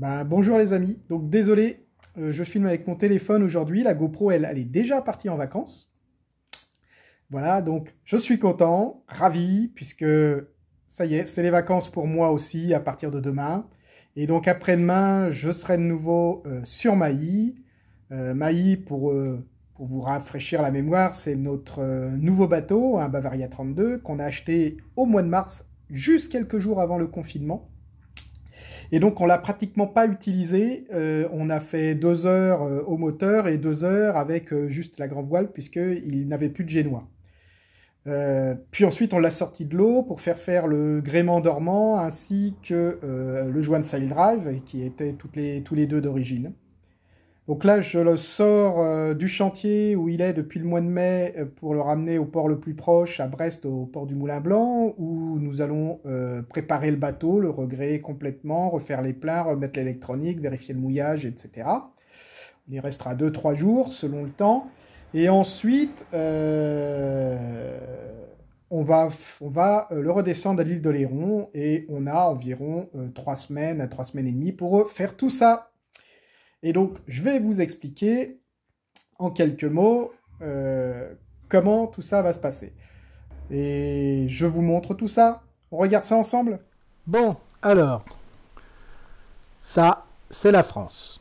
Bonjour les amis, donc désolé, je filme avec mon téléphone aujourd'hui, la GoPro elle est déjà partie en vacances. Voilà, donc je suis content, ravi, puisque ça y est, c'est les vacances pour moi aussi à partir de demain. Et donc après-demain, je serai de nouveau sur Maï. Maï, pour vous rafraîchir la mémoire, c'est notre nouveau bateau, un Bavaria 32, qu'on a acheté au mois de mars, juste quelques jours avant le confinement. Et donc, on l'a pratiquement pas utilisé. On a fait 2 heures au moteur et 2 heures avec juste la grand voile, puisqu'il n'avait plus de génois. Puis ensuite, on l'a sorti de l'eau pour faire le gréement dormant, ainsi que le joint de sail drive, qui étaient tous les deux d'origine. Donc là, je le sors du chantier où il est depuis le mois de mai pour le ramener au port le plus proche, à Brest, au port du Moulin Blanc, où nous allons préparer le bateau, le regréer complètement, refaire les pleins, remettre l'électronique, vérifier le mouillage, etc. Il y restera 2-3 jours selon le temps. Et ensuite, on va le redescendre à l'île d'Oléron et on a environ 3 semaines à 3 semaines et demie pour faire tout ça. Et donc, je vais vous expliquer en quelques mots comment tout ça va se passer. Et je vous montre tout ça. On regarde ça ensemble? Bon, alors, ça, c'est la France.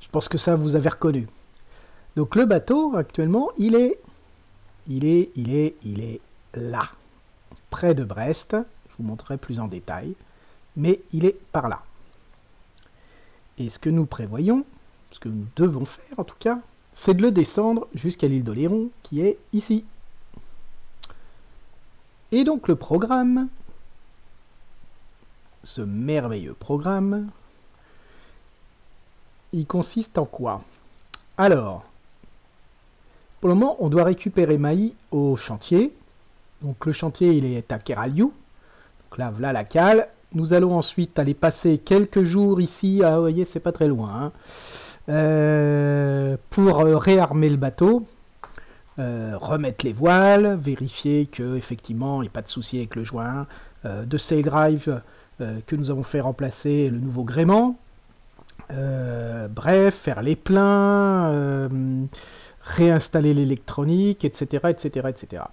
Je pense que ça, vous avez reconnu. Donc le bateau, actuellement, il est là, près de Brest. Je vous montrerai plus en détail. Mais il est par là. Et ce que nous prévoyons, ce que nous devons faire en tout cas, c'est de le descendre jusqu'à l'île d'Oléron, qui est ici. Et donc le programme, ce merveilleux programme, il consiste en quoi? Alors, pour le moment, on doit récupérer Maï au chantier. Donc le chantier, il est à Keraliou. Donc là, voilà la cale. Nous allons ensuite aller passer quelques jours ici, vous voyez, c'est pas très loin, pour réarmer le bateau, remettre les voiles, vérifier qu'effectivement il n'y a pas de souci avec le joint, de sail drive que nous avons fait remplacer le nouveau gréement, bref, faire les pleins, réinstaller l'électronique, etc., etc., etc.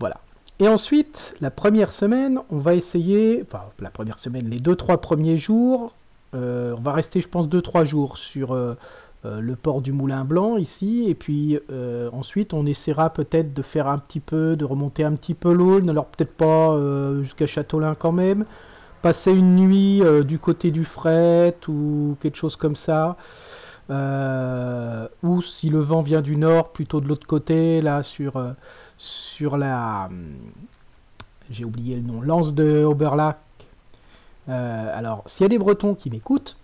Voilà. Et ensuite, la première semaine, on va essayer, enfin la première semaine, les 2-3 premiers jours, on va rester je pense 2-3 jours sur le port du Moulin Blanc ici, et puis ensuite on essaiera peut-être de faire un petit peu, de remonter un petit peu l'Aulne, alors peut-être pas jusqu'à Châteaulin quand même, passer une nuit du côté du fret ou quelque chose comme ça, ou si le vent vient du nord, plutôt de l'autre côté, là sur la... j'ai oublié le nom, l'anse de Oberlac. Alors, s'il y a des Bretons qui m'écoutent,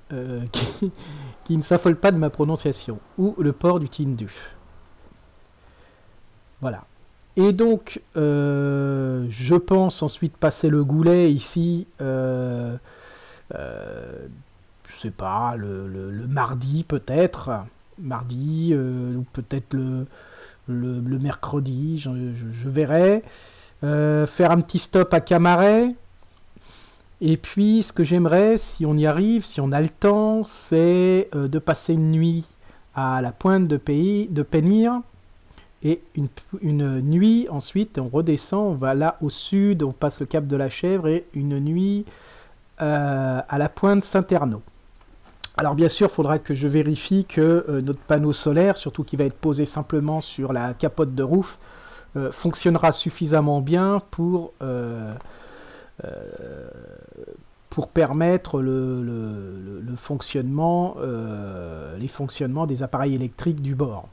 qui ne s'affolent pas de ma prononciation, ou le port du Tindu. Voilà. Et donc, je pense ensuite passer le Goulet ici, je sais pas, le mardi peut-être, mardi, ou peut-être le mercredi, je verrai. Faire un petit stop à Camaret. Et puis, ce que j'aimerais, si on y arrive, si on a le temps, c'est de passer une nuit à la pointe de Pénir. Et une nuit, ensuite, on redescend, on va là au sud, on passe le cap de la Chèvre, et une nuit à la pointe Saint-Ernaud. Alors bien sûr, il faudra que je vérifie que notre panneau solaire, surtout qui va être posé simplement sur la capote de roof, fonctionnera suffisamment bien pour permettre le fonctionnement, les fonctionnements des appareils électriques du bord.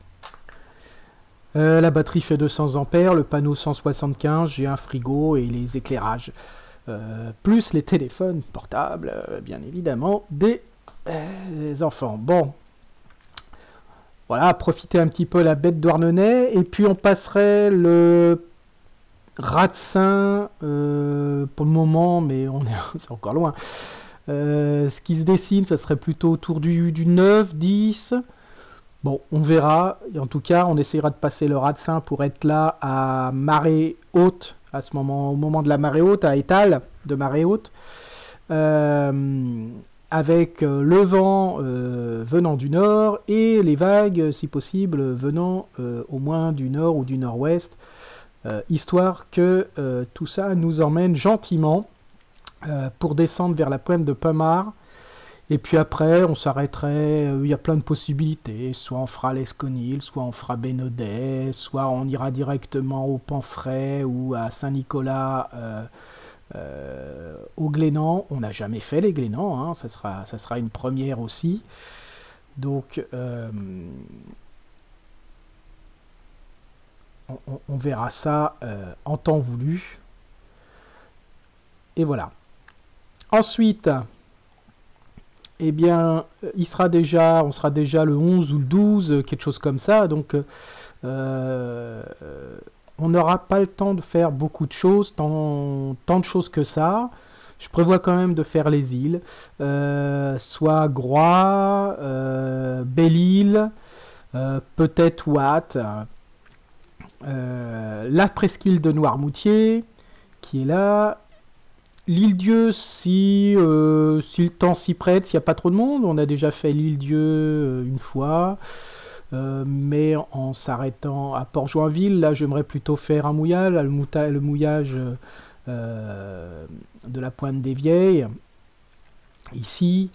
La batterie fait 200 ampères, le panneau 175, j'ai un frigo et les éclairages. Plus les téléphones portables, bien évidemment, des enfants. Bon, voilà, profiter un petit peu la baie de Douarnenez, et puis on passerait le Ratsin pour le moment, mais c'est encore loin. Ce qui se dessine, ça serait plutôt autour du 9, 10. Bon, on verra. Et en tout cas, on essaiera de passer le Ratsin pour être là à marée haute, au moment de la marée haute, à étal de marée haute. avec le vent venant du nord et les vagues, si possible, venant au moins du nord ou du nord-ouest, histoire que tout ça nous emmène gentiment pour descendre vers la pointe de Pumar. Et puis après, on s'arrêterait, il y a plein de possibilités, soit on fera l'Esconil, soit on fera Bénodet, soit on ira directement au Pamphret ou à Saint-Nicolas, au Glénan. On n'a jamais fait les Glénans, hein, ça sera une première aussi. Donc, on verra ça en temps voulu. Et voilà. Ensuite, eh bien, on sera déjà le 11 ou le 12, quelque chose comme ça. Donc, on n'aura pas le temps de faire beaucoup de choses, tant de choses que ça. Je prévois quand même de faire les îles, soit Groix, Belle-Île, peut-être Watt, la presqu'île de Noirmoutier, qui est là. L'île-Dieu, si le temps s'y prête, s'il n'y a pas trop de monde. On a déjà fait l'île-Dieu une fois. Mais en s'arrêtant à Port-Joinville, là j'aimerais plutôt faire un mouillage, le mouillage de la Pointe des Vieilles, ici,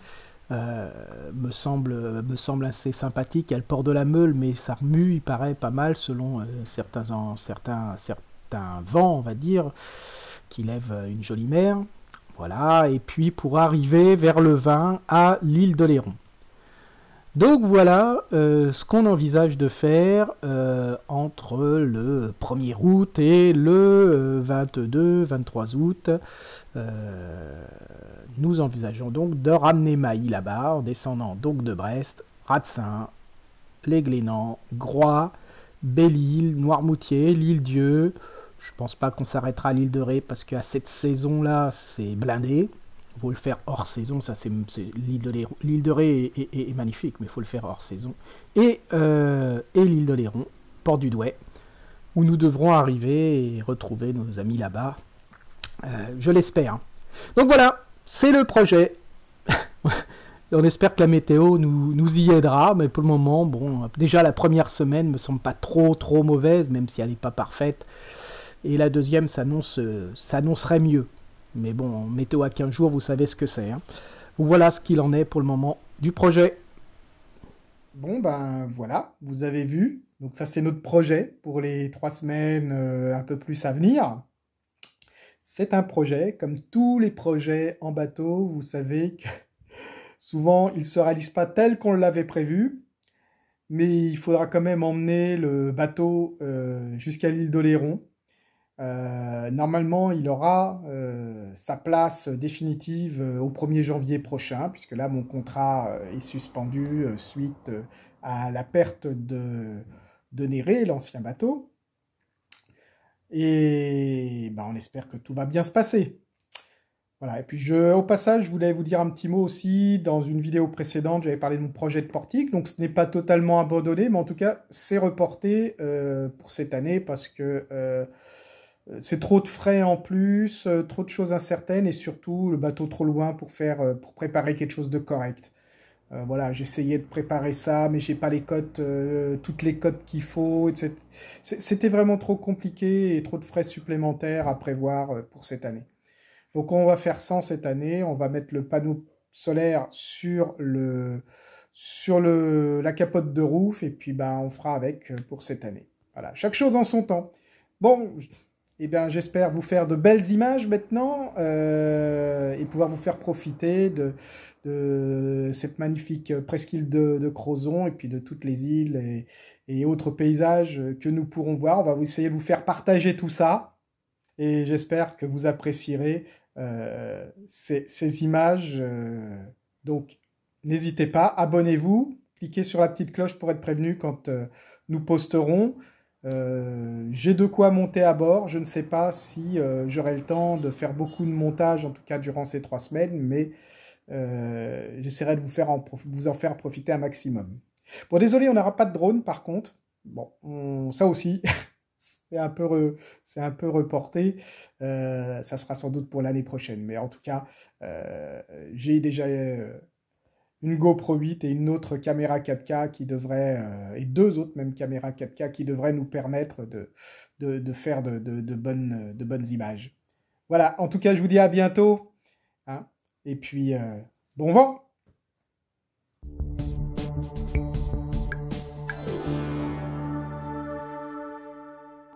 me semble assez sympathique. Il y a le port de la Meule, mais ça remue, il paraît pas mal, selon certains vents, on va dire, qui lèvent une jolie mer. Voilà, et puis pour arriver vers le 20 à l'île d'Oléron. Donc voilà ce qu'on envisage de faire entre le 1er août et le 22-23 août. Nous envisageons donc de ramener Mailly là-bas, en descendant donc de Brest, Ratsin, les Glénans, Groix, Belle-Île, Noirmoutier, l'Île-Dieu. Je pense pas qu'on s'arrêtera à l'île de Ré parce qu'à cette saison-là, c'est blindé. Il faut le faire hors saison, ça c'est l'île de Ré est magnifique, mais il faut le faire hors saison. Et l'île d'Oléron, port du Douai, où nous devrons arriver et retrouver nos amis là-bas. Je l'espère. Donc voilà, c'est le projet. On espère que la météo nous y aidera, mais pour le moment, bon, déjà la première semaine me semble pas trop mauvaise, même si elle n'est pas parfaite. Et la deuxième s'annoncerait mieux. Mais bon, météo à 15 jours, vous savez ce que c'est. Hein. Voilà ce qu'il en est pour le moment du projet. Bon, ben voilà, vous avez vu. Donc ça, c'est notre projet pour les 3 semaines un peu plus à venir. C'est un projet, comme tous les projets en bateau, vous savez que souvent, ils ne se réalisent pas tel qu'on l'avait prévu. Mais il faudra quand même emmener le bateau jusqu'à l'île d'Oléron. Normalement, il aura sa place définitive au 1er janvier prochain, puisque là, mon contrat est suspendu suite à la perte de Néré, l'ancien bateau. Et ben, on espère que tout va bien se passer. Voilà. Et puis, au passage, je voulais vous dire un petit mot aussi. Dans une vidéo précédente, j'avais parlé de mon projet de portique. Donc, ce n'est pas totalement abandonné, mais en tout cas, c'est reporté pour cette année parce que c'est trop de frais en plus, trop de choses incertaines et surtout le bateau trop loin pour préparer quelque chose de correct. Voilà, j'essayais de préparer ça, mais j'ai pas les cotes, toutes les cotes qu'il faut, etc. C'était vraiment trop compliqué et trop de frais supplémentaires à prévoir pour cette année. Donc on va faire 100 cette année, on va mettre le panneau solaire sur la capote de roof et puis ben, on fera avec pour cette année. Voilà, chaque chose en son temps. Bon, eh bien, j'espère vous faire de belles images maintenant et pouvoir vous faire profiter de cette magnifique presqu'île de Crozon et puis de toutes les îles et autres paysages que nous pourrons voir. On va essayer de vous faire partager tout ça et j'espère que vous apprécierez ces images. Donc, n'hésitez pas, abonnez-vous, cliquez sur la petite cloche pour être prévenu quand nous posterons. J'ai de quoi monter à bord. Je ne sais pas si j'aurai le temps de faire beaucoup de montage, en tout cas durant ces 3 semaines, mais j'essaierai de vous en faire profiter un maximum. Bon, désolé, on n'aura pas de drone par contre. Bon, ça aussi, c'est un peu reporté. Ça sera sans doute pour l'année prochaine. Mais en tout cas, j'ai déjà une GoPro 8 et une autre caméra 4K qui devrait, et deux autres même caméras 4K qui devraient nous permettre de faire de bonnes images. Voilà, en tout cas, je vous dis à bientôt, hein, et puis bon vent!